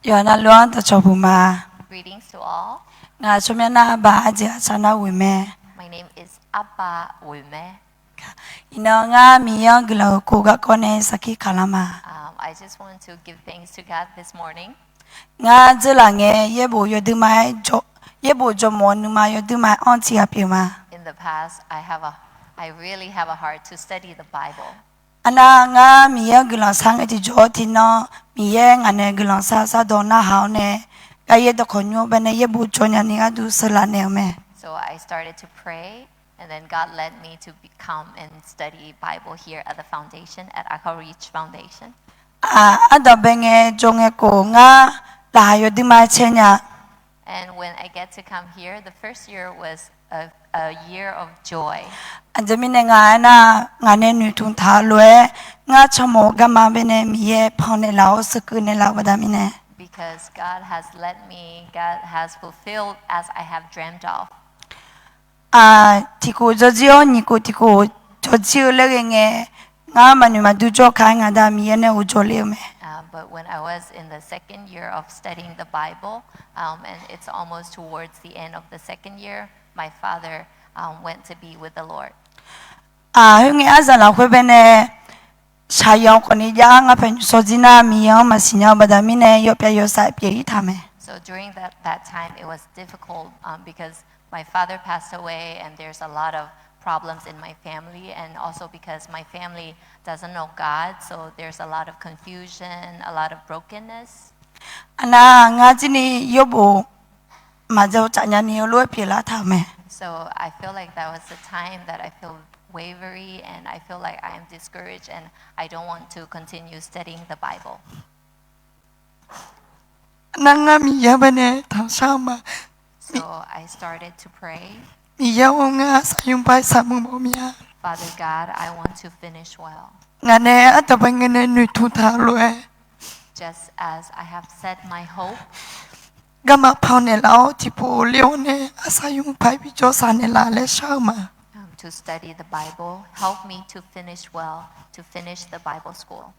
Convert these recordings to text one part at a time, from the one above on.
Yana luang ta chobuma. Greetings to all. Nga chomena Arba-Aje asana wime. My name is Arba-euq. Ino nga miyang Guilan Daw kone saki kalama. I just want to give thanks to God this morning. Nga zelange yebo yodumai jo yebo jomo numa yodumai onti apima. In the past, I really have a heart to study the Bible. Ana nga miyang Guilan sang eti jo tino miyang ane Guilan sa dona haune. Yeh Daw K'aw Nym yebo jonya ni adu selane me. So I started to pray, and then God led me to come and study Bible here at the foundation, at Akha Outreach Foundation. Ada benge jonge ko nga la yodumai chenya. And when I get to come here, the first year was a year of joy. Anjamine nga na ngane nutun thalwe nga chamo gama bene miye phone lao skune la badamine. Because God has fulfilled as I have dreamed of. Tiko jojio niko tiko jojio legenge nga manuma dujo kai nga da miye ne ujole me. But when I was in the second year of studying the Bible, and it's almost towards the end of the second year, my father went to be with the Lord. Hunge azala kwebene Chaiyot Kukaewkasem nga pen sojina miye masinya badamine yopya yosa pye itame. So during that time, it was difficult because my father passed away, and there's a lot of problems in my family, and also because my family doesn't know God, so there's a lot of confusion, a lot of brokenness. Ana nga jini yobo majo chanya ni lo pye la thame. So I feel like that was the time that I feel wavery, and I feel like I am discouraged, and I don't want to continue studying the Bible. Nanga miye bane thasama. So I started to pray. Father God, I want to finish well. Just as I have set my hope. To study the Bible, help me to finish well, to finish the Bible school.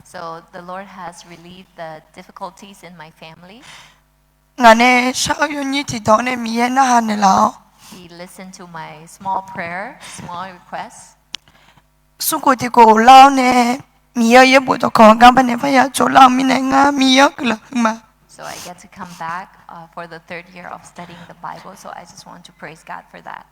So the Lord has relieved the difficulties in my family. He listened to my small prayer, small requests. So I get to come back for the third year of studying the Bible, so I just want to praise God for that.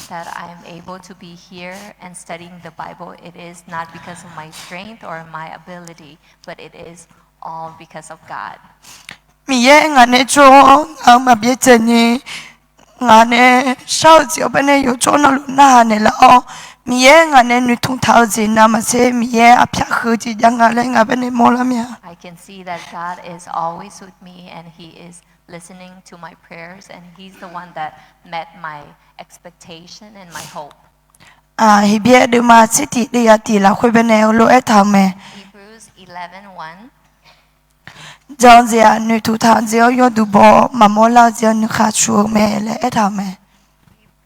That I am able to be here and studying the Bible. It is not because of my strength or my ability, but it is all because of God. I can see that God is always with me, and He is listening to my prayers, and He's the one that met my expectation and my hope. Hebrews 11:1.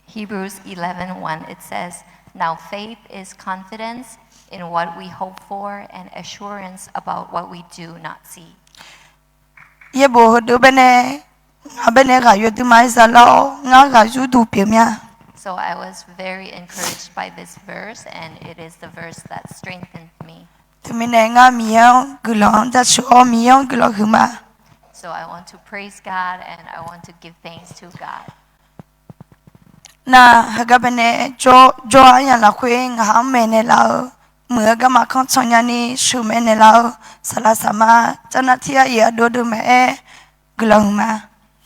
Hebrews 11:1, it says, "Now faith is confidence in what we hope for and assurance about what we do not see." So I was very encouraged by this verse, and it is the verse that strengthened me. So I want to praise God, and I want to give thanks to God.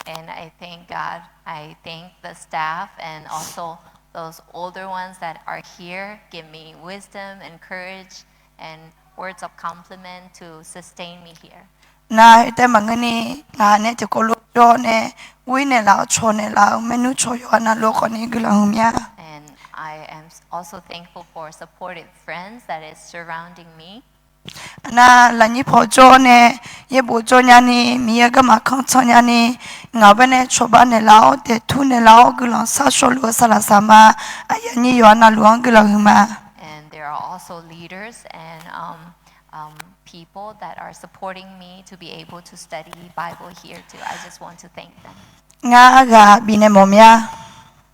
And I thank God. I thank the staff and also those older ones that are here. Give me wisdom and courage and words of compliment to sustain me here. And I am also thankful for supportive friends that is surrounding me. na la ni pho cho ne ye bu cho nya ni mi ya ga ma khang cho nya ni nga ba ne cho ba ne lao te thu ne lao gu la sa sho lo sa la sa ma aya ni yo na luang gu la hu ma And there are also leaders and people that are supporting me to be able to study Bible here too. I just want to thank them. nga ga bi ne mo mya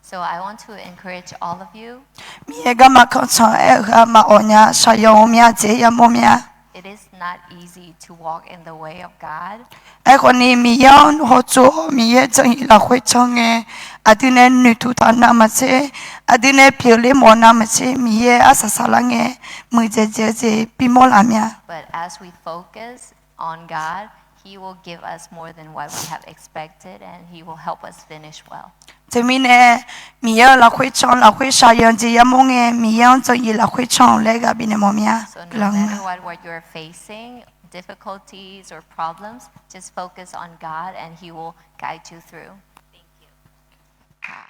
So I want to encourage all of you. mi ya ga ma khang cho e ga ma o nya sha yo mya je ya mo mya It is not easy to walk in the way of God. ai ko ni mi ya ho cho mi ye chang i la khoi chang e adine nu tu ta na ma che adine pye le mo na ma che mi ye asa sa la nge mu je je pi mo la mya But as we focus on God, He will give us more than what we have expected, and He will help us finish well. thế mình nè mình yêu là khuyết chọn là khuyết sao yên chỉ em mong nghe mình yêu cho gì là khuyết chọn lấy cái bên em mía So no matter what you're facing, difficulties or problems, just focus on God, and He will guide you through.